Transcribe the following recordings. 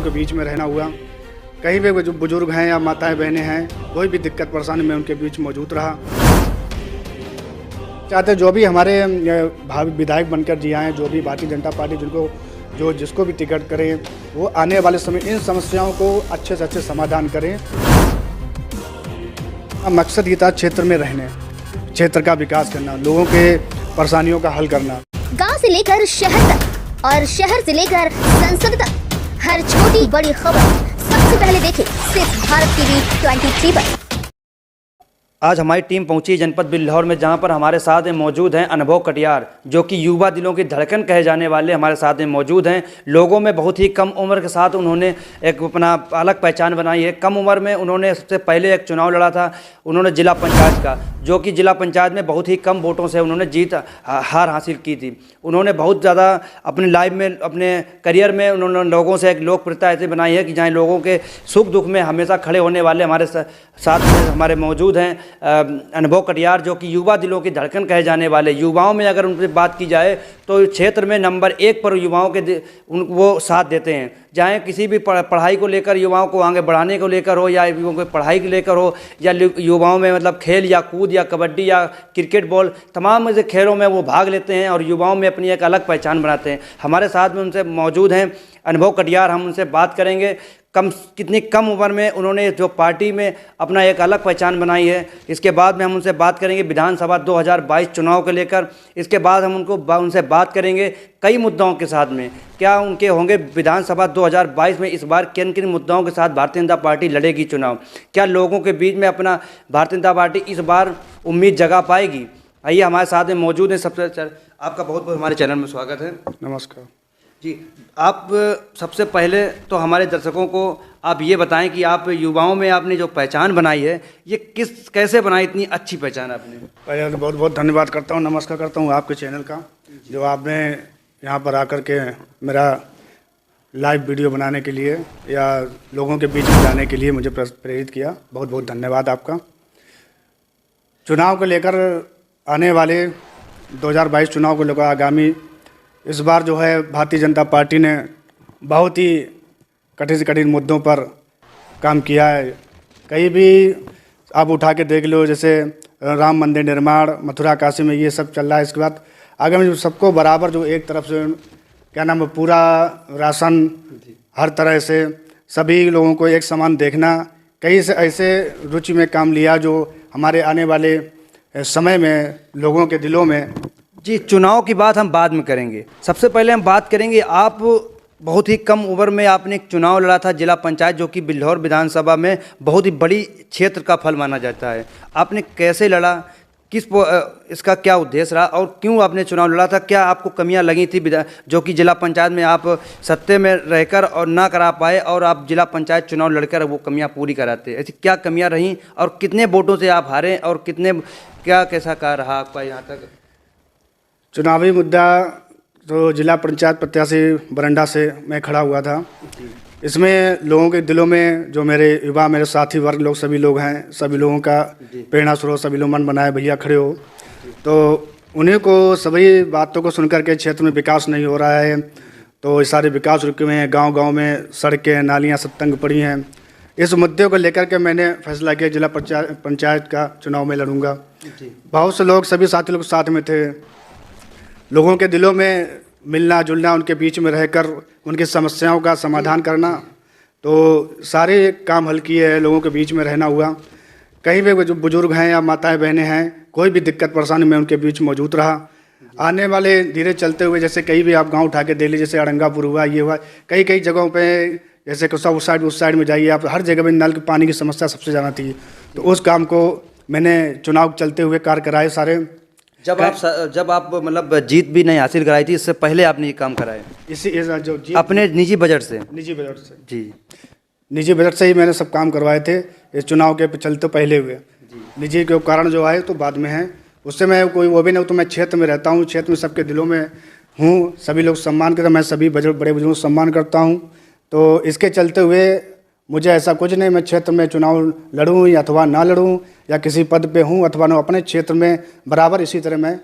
के बीच में रहना हुआ। कहीं भी जो बुजुर्ग हैं या माताएं बहनें हैं, कोई भी दिक्कत परेशानी में उनके बीच मौजूद रहा। चाहते जो भी हमारे भावी विधायक बनकर जी आए, जो भी भारतीय जनता पार्टी जिसको भी टिकट करें, वो आने वाले समय इन समस्याओं को अच्छे से अच्छे समाधान करें। मकसद ये था क्षेत्र में रहने, क्षेत्र का विकास करना, लोगों के परेशानियों का हल करना। गांव से लेकर शहर तक और शहर से लेकर संसद तक हर छोटी बड़ी खबर सबसे पहले देखें सिर्फ भारत टीवी 23 पर। आज हमारी टीम पहुंची जनपद बिल्हौर में, जहां पर हमारे साथ मौजूद हैं अनुभव कटियार, जो कि युवा दिलों की धड़कन कहे जाने वाले हमारे साथ में मौजूद हैं। लोगों में बहुत ही कम उम्र के साथ उन्होंने एक अपना अलग पहचान बनाई है। कम उम्र में उन्होंने सबसे पहले एक चुनाव लड़ा था, उन्होंने जिला पंचायत का, जो कि जिला पंचायत में बहुत ही कम वोटों से उन्होंने हार हासिल की थी। उन्होंने बहुत ज़्यादा अपनी लाइफ में, अपने करियर में उन्होंने लोगों से एक लोकप्रियता ऐसे बनाई है कि जहाँ लोगों के सुख दुख में हमेशा खड़े होने वाले हमारे साथ में हमारे मौजूद हैं अनुभव कटियार, जो कि युवा दिलों की धड़कन कहे जाने वाले। युवाओं में अगर उनसे बात की जाए तो क्षेत्र में नंबर 1 पर युवाओं के वो साथ देते हैं। चाहे किसी भी पढ़ाई को लेकर, युवाओं को आगे बढ़ाने को लेकर हो, या युवाओं को पढ़ाई को लेकर हो, या युवाओं में मतलब खेल या कूद या कबड्डी या क्रिकेट बॉल, तमाम ऐसे खेलों में वो भाग लेते हैं और युवाओं में अपनी एक अलग पहचान बनाते हैं। हमारे साथ में उनसे मौजूद हैं अनुभव कटियार। हम उनसे बात करेंगे कितनी कम उम्र में उन्होंने जो पार्टी में अपना एक अलग पहचान बनाई है। इसके बाद में हम उनसे बात करेंगे विधानसभा 2022 चुनाव को लेकर। इसके बाद हम उनसे बात करेंगे कई मुद्दाओं के साथ में, क्या उनके होंगे विधानसभा 2022 में इस बार किन किन मुद्दाओं के साथ भारतीय जनता पार्टी लड़ेगी चुनाव, क्या लोगों के बीच में अपना भारतीय जनता पार्टी इस बार उम्मीद जगा पाएगी। आइए हमारे साथ में मौजूद हैं। सबसे आपका बहुत बहुत हमारे चैनल में स्वागत है। नमस्कार जी। आप सबसे पहले तो हमारे दर्शकों को आप ये बताएं कि आप युवाओं में आपने जो पहचान बनाई है, ये कैसे बनाई, इतनी अच्छी पहचान आपने। पहले तो बहुत बहुत धन्यवाद करता हूँ, नमस्कार करता हूँ आपके चैनल का, जो आपने यहाँ पर आकर के मेरा लाइव वीडियो बनाने के लिए या लोगों के बीच में जाने के लिए मुझे प्रेरित किया। बहुत बहुत धन्यवाद आपका। चुनाव को लेकर, आने वाले 2022 चुनाव को लेकर आगामी इस बार जो है भारतीय जनता पार्टी ने बहुत ही कठिन से कठिन मुद्दों पर काम किया है। कहीं भी आप उठा के देख लो, जैसे राम मंदिर निर्माण, मथुरा काशी में ये सब चल रहा है। इसके बाद आगे सबको बराबर जो एक तरफ से क्या नाम है, पूरा राशन, हर तरह से सभी लोगों को एक समान देखना, कई से ऐसे रुचि में काम लिया जो हमारे आने वाले समय में लोगों के दिलों में। जी, चुनाव की बात हम बाद में करेंगे। सबसे पहले हम बात करेंगे, आप बहुत ही कम उम्र में आपने एक चुनाव लड़ा था जिला पंचायत, जो कि बिल्हौर विधानसभा में बहुत ही बड़ी क्षेत्र का फल माना जाता है। आपने कैसे लड़ा, इसका क्या उद्देश्य रहा और क्यों आपने चुनाव लड़ा था? क्या आपको कमियां लगी थी जो कि जिला पंचायत में आप सत्ते में रहकर और ना करा पाए, और आप जिला पंचायत चुनाव लड़कर वो कमियां पूरी कराते? ऐसी क्या कमियां रहीं और कितने वोटों से आप हारे, और कैसा क्या रहा आपका यहाँ तक? चुनावी मुद्दा तो जिला पंचायत प्रत्याशी बरंडा से मैं खड़ा हुआ था। इसमें लोगों के दिलों में जो मेरे युवा, मेरे साथी वर्ग लोग, सभी लोग हैं, सभी लोगों का प्रेरणा स्रोत, सभी लोग मन बनाए भैया खड़े हो, तो उन्हीं को सभी बातों को सुनकर के क्षेत्र में विकास नहीं हो रहा है, तो ये सारे विकास रुके हुए हैं। गांव-गांव में सड़कें, नालियां सब तंग पड़ी हैं। इस मुद्दे को लेकर के मैंने फैसला किया जिला पंचायत का चुनाव में लड़ूंगा। बहुत से लोग, सभी साथी लोग साथ में थे। लोगों के दिलों में मिलना जुलना, उनके बीच में रहकर उनकी समस्याओं का समाधान करना, तो सारे काम हल किए हैं। लोगों के बीच में रहना हुआ। कहीं भी जो बुजुर्ग हैं या माताएं बहनें हैं, कोई भी दिक्कत परेशानी में उनके बीच मौजूद रहा। आने वाले धीरे चलते हुए, जैसे कहीं भी आप गांव उठा के दे लीजिए, जैसे अड़ंगापुर हुआ, ये हुआ, कई कई जगहों पे, जैसे उस साइड में जाइए आप, हर जगह में नल के पानी की समस्या सबसे ज़्यादा थी। तो उस काम को मैंने चुनाव चलते हुए कार्य कराए सारे। जब आप मतलब जीत भी नहीं हासिल कराई थी, इससे पहले आपने ये काम कराए जो अपने निजी बजट से? जी, निजी बजट से ही मैंने सब काम करवाए थे। इस चुनाव के चलते पहले हुए, निजी के कारण जो आए तो बाद में है, उससे मैं कोई वो भी नहीं। तो मैं क्षेत्र में रहता हूँ, क्षेत्र में सबके दिलों में हूँ, सभी लोग सम्मान करते, मैं सभी बड़े बुजुर्गों को सम्मान करता हूँ। तो इसके चलते हुए मुझे ऐसा कुछ नहीं, मैं क्षेत्र में चुनाव लड़ूँ या अथवा ना लड़ूँ, या किसी पद पे हूँ अथवा ना, अपने क्षेत्र में बराबर इसी तरह मैं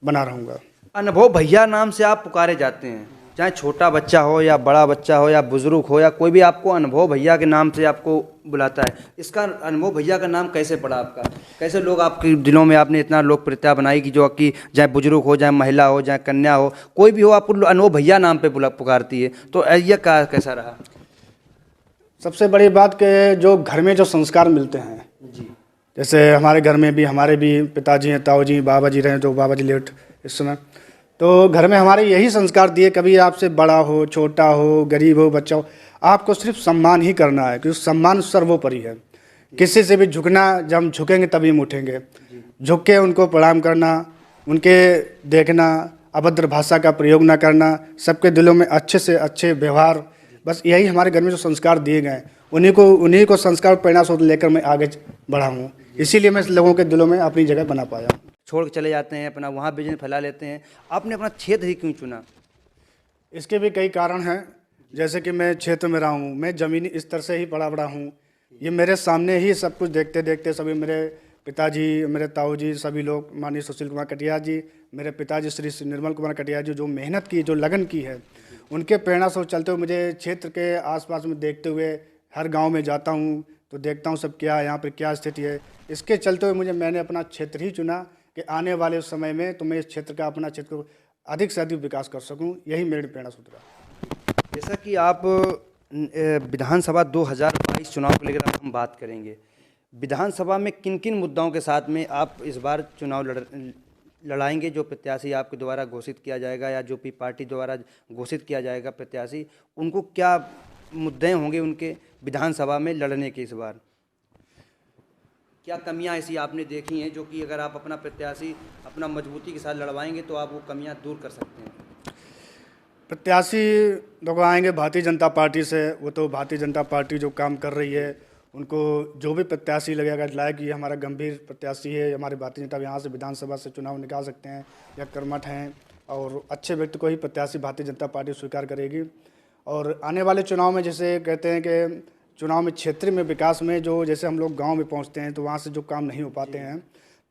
बना रहूँगा। अनुभव भैया नाम से आप पुकारे जाते हैं, चाहे छोटा बच्चा हो या बड़ा बच्चा हो या बुजुर्ग हो या कोई भी आपको अनुभव भैया के नाम से आपको बुलाता है, इसका अनुभव भैया का नाम कैसे पड़ा आपका? कैसे लोग आपके दिलों में आपने इतना लोकप्रियता बनाई कि जो कि चाहे बुजुर्ग हो, चाहे महिला हो, चाहे कन्या हो, कोई भी हो, आपको अनुभव भैया नाम पे पुकारती है, तो यह कैसा रहा? सबसे बड़ी बात कि जो घर में जो संस्कार मिलते हैं जी, जैसे हमारे घर में भी हमारे भी पिताजी हैं, ताऊ जी, बाबा जी रहे, जो बाबा जी लेट इस समय, तो घर में हमारे यही संस्कार दिए, कभी आपसे बड़ा हो, छोटा हो, गरीब हो, बच्चा हो, आपको सिर्फ सम्मान ही करना है, क्योंकि सम्मान सर्वोपरि है। किसी से भी झुकना, जब हम झुकेंगे तभी हम उठेंगे। झुक के उनको प्रणाम करना, उनके देखना, अभद्र भाषा का प्रयोग ना करना, सबके दिलों में अच्छे से अच्छे व्यवहार, बस यही हमारे घर में जो संस्कार दिए गए, उन्हीं को संस्कार प्रेरणा स्रोत लेकर मैं आगे बढ़ा हूँ। इसीलिए मैं लोगों के दिलों में अपनी जगह बना पाया। छोड़ के चले जाते हैं, अपना वहाँ बिजनेस फैला लेते हैं, आपने अपना क्षेत्र ही क्यों चुना? इसके भी कई कारण हैं, जैसे कि मैं क्षेत्र में रहा हूँ, मैं ज़मीनी स्तर से ही पला बड़ा हूँ। ये मेरे सामने ही सब कुछ देखते देखते सभी मेरे पिताजी, मेरे ताऊ जी, सभी लोग, माननीय सुशील कुमार कटियार जी, मेरे पिताजी श्री निर्मल कुमार कटियार जी, जो मेहनत की, जो लगन की है, उनके प्रेरणा से चलते हुए मुझे क्षेत्र के आसपास में देखते हुए हर गांव में जाता हूं तो देखता हूं सब क्या है, यहाँ पर क्या स्थिति है। इसके चलते हुए मैंने अपना क्षेत्र ही चुना कि आने वाले समय में तो मैं इस क्षेत्र का, अपना क्षेत्र को अधिक से अधिक विकास कर सकूं। यही मेरी प्रेरणा सूत्र है। जैसा कि आप विधानसभा 2022 चुनाव को लेकर हम बात करेंगे, विधानसभा में किन किन मुद्दाओं के साथ में आप इस बार चुनाव लड़ाएंगे? जो प्रत्याशी आपके द्वारा घोषित किया जाएगा या जो भी पार्टी द्वारा घोषित किया जाएगा प्रत्याशी, उनको क्या मुद्दे होंगे उनके विधानसभा में लड़ने के? इस बार क्या कमियां ऐसी आपने देखी हैं जो कि अगर आप अपना प्रत्याशी अपना मजबूती के साथ लड़वाएंगे तो आप वो कमियां दूर कर सकते हैं? प्रत्याशी लोग आएंगे भारतीय जनता पार्टी से, वो तो भारतीय जनता पार्टी जो काम कर रही है, उनको जो भी प्रत्याशी लगेगा लायक, ये हमारा गंभीर प्रत्याशी है, हमारे भारतीय जनता यहाँ से विधानसभा से चुनाव निकाल सकते हैं या कर्मठ हैं, और अच्छे व्यक्ति को ही प्रत्याशी भारतीय जनता पार्टी स्वीकार करेगी। और आने वाले चुनाव में जैसे कहते हैं कि चुनाव में क्षेत्र में विकास में जो, जैसे हम लोग गांव में पहुंचते हैं तो वहां से जो काम नहीं हो पाते हैं,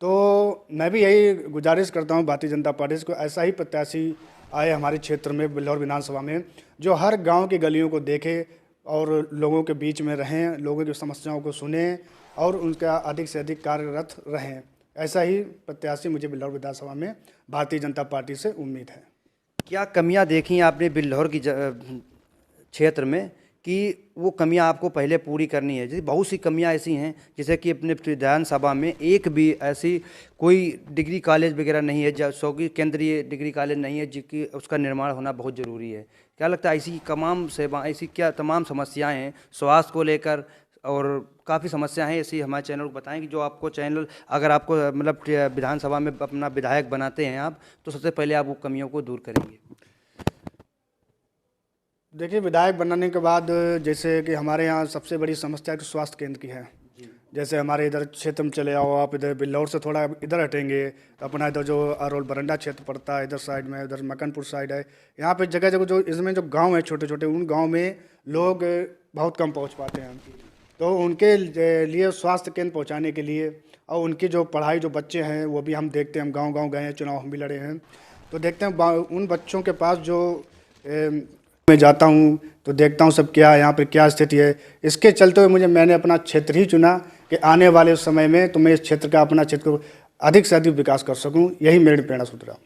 तो मैं भी यही गुजारिश करता हूं भारतीय जनता पार्टी को, ऐसा ही प्रत्याशी आए हमारे क्षेत्र में, बिल्हौर विधानसभा में, जो हर गांव की गलियों को देखे और लोगों के बीच में रहें, लोगों की समस्याओं को सुने और उनका अधिक से अधिक कार्यरत रहें। ऐसा ही प्रत्याशी मुझे बिल्हौर विधानसभा में भारतीय जनता पार्टी से उम्मीद है। क्या कमियां देखी आपने बिल्हौर की क्षेत्र में कि वो कमियां आपको पहले पूरी करनी है? जैसे बहुत सी कमियां ऐसी हैं, जैसे कि अपने विधानसभा में एक भी ऐसी कोई डिग्री कॉलेज वगैरह नहीं है, जो कि केंद्रीय डिग्री कॉलेज नहीं है, जिसकी उसका निर्माण होना बहुत ज़रूरी है। क्या लगता है ऐसी तमाम सेवा, ऐसी क्या तमाम समस्याएं हैं स्वास्थ्य को लेकर, और काफ़ी समस्या हैं ऐसी? हमारे चैनल को बताएं कि जो आपको चैनल, अगर आपको मतलब विधानसभा में अपना विधायक बनाते हैं आप, तो सबसे पहले आप वो कमियों को दूर करेंगे। देखिए, विधायक बनाने के बाद जैसे कि हमारे यहाँ सबसे बड़ी समस्या तो स्वास्थ्य केंद्र की है। जैसे हमारे इधर क्षेत्र में चले आओ आप, इधर बिल्हौर से थोड़ा इधर हटेंगे तो अपना इधर जो अरोल बरंडा क्षेत्र पड़ता है, इधर साइड में, इधर मकनपुर साइड है, यहाँ पे जगह जगह जो इसमें जो गांव है छोटे छोटे, उन गांव में लोग बहुत कम पहुँच पाते हैं। तो उनके लिए स्वास्थ्य केंद्र पहुँचाने के लिए, और उनकी जो पढ़ाई, जो बच्चे हैं वो भी हम देखते हैं, हम गाँव गाँव गए हैं, चुनाव हम भी लड़े हैं, तो देखते हैं उन बच्चों के पास जो मैं जाता हूं तो देखता हूं सब क्या है, यहाँ पर क्या स्थिति है। इसके चलते हुए मैंने अपना क्षेत्र ही चुना कि आने वाले समय में तो मैं इस क्षेत्र का, अपना क्षेत्र को अधिक से अधिक विकास कर सकूं। यही मेरी प्रेरणा सूत्र है।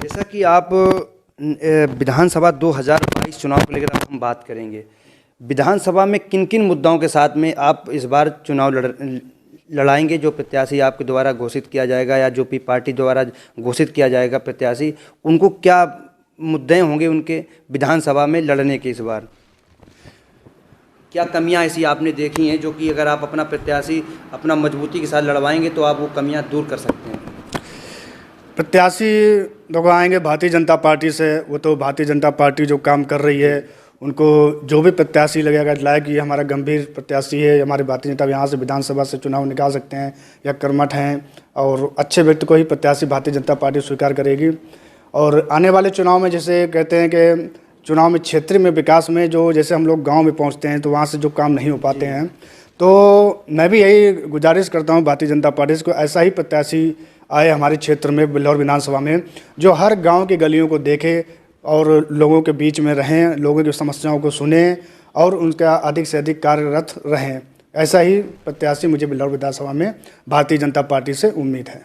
जैसा कि आप विधानसभा 2022 चुनाव को लेकर हम बात करेंगे, विधानसभा में किन किन मुद्दाओं के साथ में आप इस बार चुनाव लड़ाएंगे? जो प्रत्याशी आपके द्वारा घोषित किया जाएगा या जो भी पार्टी द्वारा घोषित किया जाएगा प्रत्याशी, उनको क्या मुद्दे होंगे उनके विधानसभा में लड़ने के? इस बार क्या कमियां ऐसी आपने देखी हैं जो कि अगर आप अपना प्रत्याशी अपना मजबूती के साथ लड़वाएंगे तो आप वो कमियां दूर कर सकते हैं? प्रत्याशी लोग आएंगे भारतीय जनता पार्टी से, वो तो भारतीय जनता पार्टी जो काम कर रही है, उनको जो भी प्रत्याशी लगेगा लायक, ये हमारा गंभीर प्रत्याशी है, हमारे भारतीय जनता यहाँ से विधानसभा से चुनाव निकाल सकते हैं या कर्मठ हैं, और अच्छे व्यक्ति को ही प्रत्याशी भारतीय जनता पार्टी स्वीकार करेगी। और आने वाले चुनाव में जैसे कहते हैं कि चुनाव में क्षेत्र में विकास में जो, जैसे हम लोग गांव में पहुंचते हैं तो वहां से जो काम नहीं हो पाते हैं, तो मैं भी यही गुजारिश करता हूं भारतीय जनता पार्टी को, ऐसा ही प्रत्याशी आए हमारे क्षेत्र में, बिल्हौर विधानसभा में, जो हर गांव की गलियों को देखे और लोगों के बीच में रहें, लोगों की समस्याओं को सुनें और उनका अधिक से अधिक कार्यरत रहें। ऐसा ही प्रत्याशी मुझे बिल्हौर विधानसभा में भारतीय जनता पार्टी से उम्मीद है।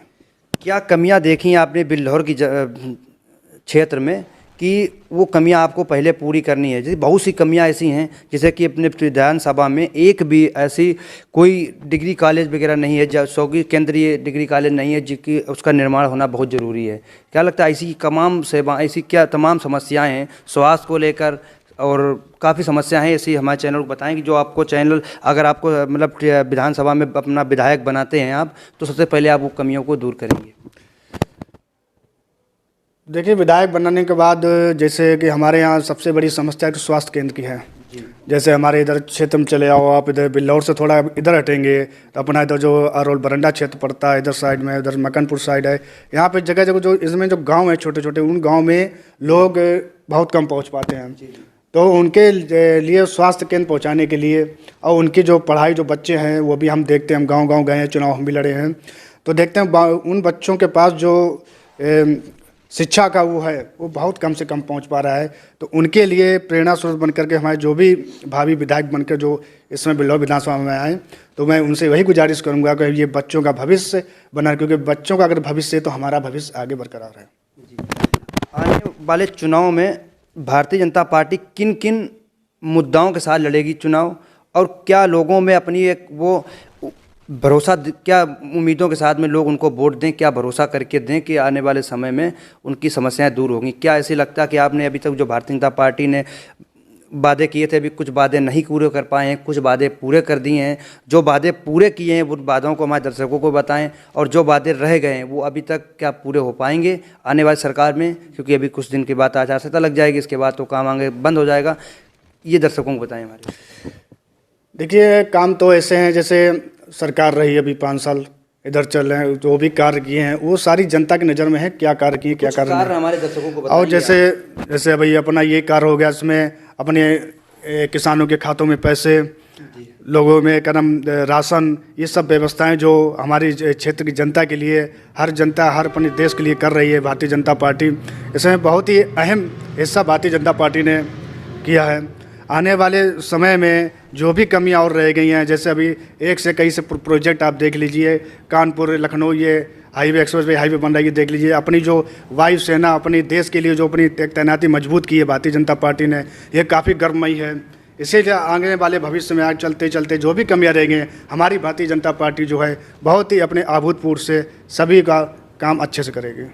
क्या कमियां देखी आपने बिल्हौर की क्षेत्र में कि वो कमियां आपको पहले पूरी करनी है? जैसे बहुत सी कमियां ऐसी हैं, जैसे कि अपने विधानसभा में एक भी ऐसी कोई डिग्री कॉलेज वगैरह नहीं है, जो केंद्रीय डिग्री कॉलेज नहीं है, जिसकी उसका निर्माण होना बहुत ज़रूरी है। क्या लगता है ऐसी तमाम सेवा, ऐसी क्या तमाम समस्याएं हैं स्वास्थ्य को लेकर, और काफ़ी समस्याएं हैं ऐसी हमारे चैनल को बताएंगे, जो आपको चैनल अगर आपको मतलब विधानसभा में अपना विधायक बनाते हैं आप, तो सबसे पहले आप वो कमियों को दूर करेंगे? देखिए, विधायक बनने के बाद जैसे कि हमारे यहाँ सबसे बड़ी समस्या तो स्वास्थ्य केंद्र की है। जैसे हमारे इधर क्षेत्र में चले आओ आप, इधर बिल्हौर से थोड़ा इधर हटेंगे तो अपना इधर जो अरोल बरंडा क्षेत्र पड़ता है, इधर साइड में, इधर मकनपुर साइड है, यहाँ पे जगह जगह जो इसमें जो गांव है छोटे छोटे, उन गांव में लोग बहुत कम पहुंच पाते हैं। तो उनके लिए स्वास्थ्य केंद्र पहुंचाने के लिए और उनकी जो पढ़ाई, जो बच्चे हैं वो भी हम देखते हैं, हम गाँव गाँव गए हैं, चुनाव हम भी लड़े हैं, तो देखते हैं उन बच्चों के पास जो शिक्षा का वो है वो बहुत कम से कम पहुंच पा रहा है। तो उनके लिए प्रेरणा स्रोत बनकर के हमारे जो भी भावी विधायक बनकर जो इसमें बिल्हौर विधानसभा में आए, तो मैं उनसे वही गुजारिश करूंगा कि ये बच्चों का भविष्य बना, क्योंकि बच्चों का अगर भविष्य है तो हमारा भविष्य आगे बरकरार है। आने वाले चुनाव में भारतीय जनता पार्टी किन किन मुद्दाओं के साथ लड़ेगी चुनाव, और क्या लोगों में अपनी एक वो भरोसा, क्या उम्मीदों के साथ में लोग उनको वोट दें, क्या भरोसा करके दें कि आने वाले समय में उनकी समस्याएं दूर होंगी? क्या ऐसे लगता है कि आपने अभी तक जो भारतीय जनता पार्टी ने वादे किए थे, अभी कुछ वादे नहीं पूरे कर पाए हैं, कुछ वादे पूरे कर दिए हैं? जो वादे पूरे किए हैं वो वादों को हमारे दर्शकों को बताएं, और जो वादे रह गए हैं वो अभी तक क्या पूरे हो पाएंगे आने वाली सरकार में? क्योंकि अभी कुछ दिन के बाद आचार संहिता लग जाएगी, इसके बाद तो काम आगे बंद हो जाएगा। ये दर्शकों को बताएं हमारे। देखिए, काम तो ऐसे हैं, जैसे सरकार रही अभी 5 साल इधर चल रहे हैं, जो भी कार्य किए हैं वो सारी जनता की नज़र में है, क्या कार्य किए, क्या कार्य नहीं। हमारे दर्शकों को बताइए। और जैसे अभी अपना ये कार्य हो गया, इसमें अपने किसानों के खातों में पैसे, लोगों में कदम राशन, ये सब व्यवस्थाएं जो हमारी क्षेत्र की जनता के लिए, हर जनता हर अपने देश के लिए कर रही है भारतीय जनता पार्टी। इसमें बहुत ही अहम हिस्सा भारतीय जनता पार्टी ने किया है। आने वाले समय में जो भी कमियां और रह गई हैं, जैसे अभी एक से कई से प्रोजेक्ट आप देख लीजिए, कानपुर लखनऊ ये हाईवे, एक्सप्रेस हाईवे बन रहा है, ये देख लीजिए। अपनी जो वायुसेना अपने देश के लिए जो अपनी तैनाती मजबूत की है भारतीय जनता पार्टी ने, ये काफ़ी गर्वमयी है। इसीलिए आगे वाले भविष्य में आगे चलते चलते जो भी कमियां रह गई हैं, हमारी भारतीय जनता पार्टी जो है बहुत ही अपने अभूतपूर्व से सभी का काम अच्छे से करेगी।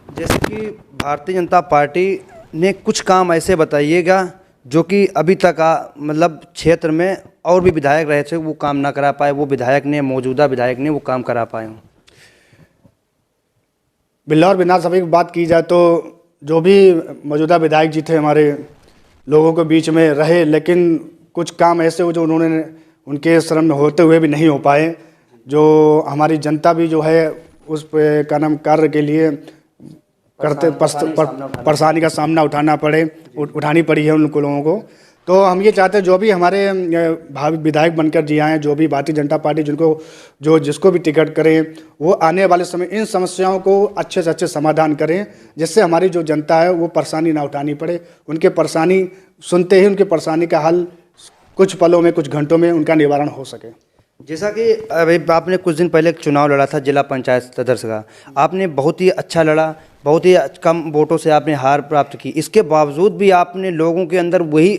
जैसे कि भारतीय जनता पार्टी ने कुछ काम ऐसे बताइएगा जो कि अभी तक मतलब क्षेत्र में और भी विधायक रहे थे वो काम ना करा पाए, वो विधायक ने, मौजूदा विधायक ने वो काम करा पाए हों। बिल्हौर विधानसभा की बात की जाए तो जो भी मौजूदा विधायक जी थे हमारे, लोगों के बीच में रहे, लेकिन कुछ काम ऐसे हो जो उन्होंने उनके श्रम में होते हुए भी नहीं हो पाए, जो हमारी जनता भी जो है उस पे का नाम कार्य के लिए करते परेशानी का सामना उठानी पड़ी है उन लोगों को। तो हम ये चाहते हैं जो भी हमारे भावी विधायक बनकर जी आए, जो भी भारतीय जनता पार्टी जिसको भी टिकट करें, वो आने वाले समय इन समस्याओं को अच्छे से अच्छे समाधान करें, जिससे हमारी जो जनता है वो परेशानी ना उठानी पड़े। उनके परेशानी सुनते ही उनके परेशानी का हल कुछ पलों में, कुछ घंटों में उनका निवारण हो सके। जैसा कि अभी आपने कुछ दिन पहले चुनाव लड़ा था जिला पंचायत सदस्य का, आपने बहुत ही अच्छा लड़ा, बहुत ही कम वोटों से आपने हार प्राप्त की। इसके बावजूद भी आपने लोगों के अंदर वही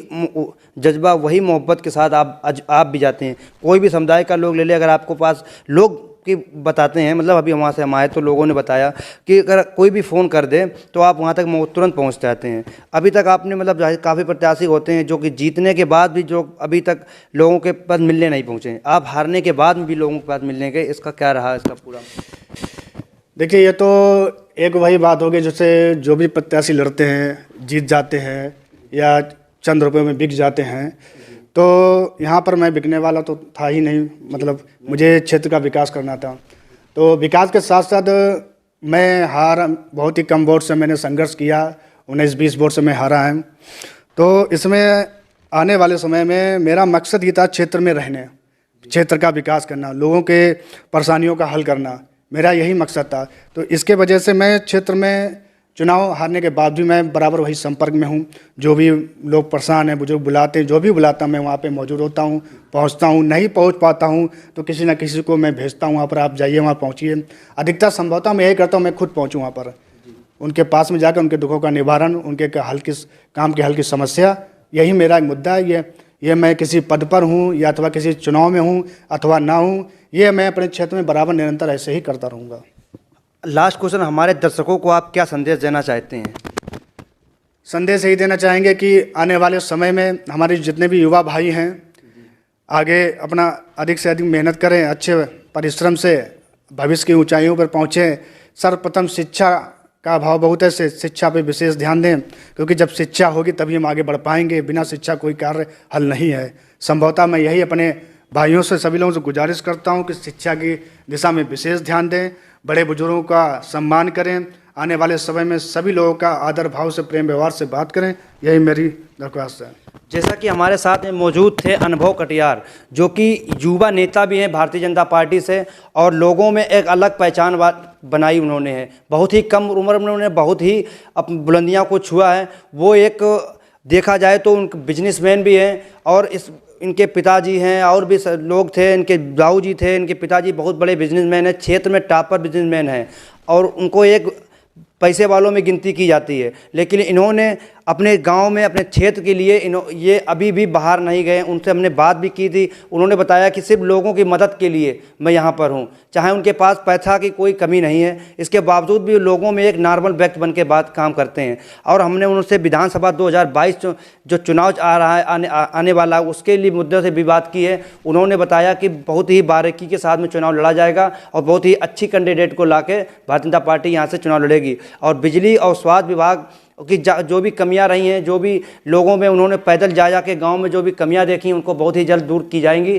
जज्बा, वही मोहब्बत के साथ आप भी जाते हैं। कोई भी समुदाय का लोग ले ले, अगर आपको पास लोग कि बताते हैं, मतलब अभी वहाँ से हम आए तो लोगों ने बताया कि अगर कोई भी फ़ोन कर दे तो आप वहाँ तक तुरंत पहुँच जाते हैं। अभी तक आपने मतलब काफ़ी प्रत्याशी होते हैं जो कि जीतने के बाद भी जो अभी तक लोगों के पास मिलने नहीं पहुँचे, आप हारने के बाद में भी लोगों के पास मिलने गए, इसका क्या रहा इसका पूरा? देखिए, ये तो एक वही बात होगी जैसे जो भी प्रत्याशी लड़ते हैं, जीत जाते हैं या चंद रुपये में बिक जाते हैं, तो यहाँ पर मैं बिकने वाला तो था ही नहीं। मतलब मुझे क्षेत्र का विकास करना था, तो विकास के साथ साथ मैं बहुत ही कम वोट से मैंने संघर्ष किया, 19-20 वोट से मैं हारा है। तो इसमें आने वाले समय में मेरा मकसद ये था क्षेत्र में रहने, क्षेत्र का विकास करना, लोगों के परेशानियों का हल करना, मेरा यही मकसद था। तो इसके वजह से मैं क्षेत्र में चुनाव हारने के बाद भी मैं बराबर वही संपर्क में हूँ। जो भी लोग परेशान हैं, बुजुर्ग बुलाते हैं, जो भी बुलाता हूँ मैं वहाँ पे मौजूद होता हूँ, पहुँचता हूँ। नहीं पहुँच पाता हूँ तो किसी न किसी को मैं भेजता हूँ वहाँ पर, आप जाइए वहाँ पहुँचिए। अधिकतर संभवतः मैं यही करता हूँ, मैं खुद पहुँचूँ वहाँ पर, उनके पास में जाकर उनके दुखों का निवारण, उनके काम की हल की समस्या, यही मेरा एक मुद्दा है। ये मैं किसी पद पर हूँ या अथवा किसी चुनाव में हूँ अथवा ना हूँ, ये मैं अपने क्षेत्र में बराबर निरंतर ऐसे ही करता रहूँगा। लास्ट क्वेश्चन, हमारे दर्शकों को आप क्या संदेश देना चाहते हैं? संदेश यही देना चाहेंगे कि आने वाले समय में हमारे जितने भी युवा भाई हैं, आगे अपना अधिक से अधिक मेहनत करें, अच्छे परिश्रम से भविष्य की ऊंचाइयों पर पहुँचें। सर्वप्रथम शिक्षा का अभाव बहुत है, शिक्षा पे विशेष ध्यान दें, क्योंकि जब शिक्षा होगी तभी हम आगे बढ़ पाएंगे। बिना शिक्षा कोई कार्य हल नहीं है। संभवतः मैं यही अपने भाइयों से, सभी लोगों से गुजारिश करता हूं कि शिक्षा की दिशा में विशेष ध्यान दें, बड़े बुजुर्गों का सम्मान करें, आने वाले समय में सभी लोगों का आदर भाव से, प्रेम व्यवहार से बात करें, यही मेरी दरख्वास्त है। जैसा कि हमारे साथ में मौजूद थे अनुभव कटियार, जो कि युवा नेता भी हैं भारतीय जनता पार्टी से, और लोगों में एक अलग पहचान बनाई उन्होंने है। बहुत ही कम उम्र में उन्होंने बहुत ही अपनी बुलंदियों को छुआ है। वो एक देखा जाए तो उनके बिजनेसमैन भी हैं, और इनके पिताजी हैं और भी लोग थे, इनके दाऊ जी थे, इनके पिताजी बहुत बड़े बिजनेसमैन हैं, क्षेत्र में टॉपर बिजनेसमैन हैं, और उनको एक पैसे वालों में गिनती की जाती है। लेकिन इन्होंने अपने गांव में, अपने क्षेत्र के लिए ये अभी भी बाहर नहीं गए। उनसे हमने बात भी की थी, उन्होंने बताया कि सिर्फ लोगों की मदद के लिए मैं यहाँ पर हूँ। चाहे उनके पास पैसा की कोई कमी नहीं है, इसके बावजूद भी लोगों में एक नॉर्मल व्यक्ति बन के बात काम करते हैं। और हमने उनसे विधानसभा 2022 जो चुनाव आ रहा है, आने वाला, उसके लिए मुद्दों से भी बात की है। उन्होंने बताया कि बहुत ही बारीकी के साथ में चुनाव लड़ा जाएगा और बहुत ही अच्छी कैंडिडेट को लाके भारतीय जनता पार्टी यहाँ से चुनाव लड़ेगी। और बिजली और स्वास्थ्य विभाग कि जो भी कमियां रही हैं, जो भी लोगों में उन्होंने पैदल जा के गांव में जो भी कमियां देखी, उनको बहुत ही जल्द दूर की जाएंगी।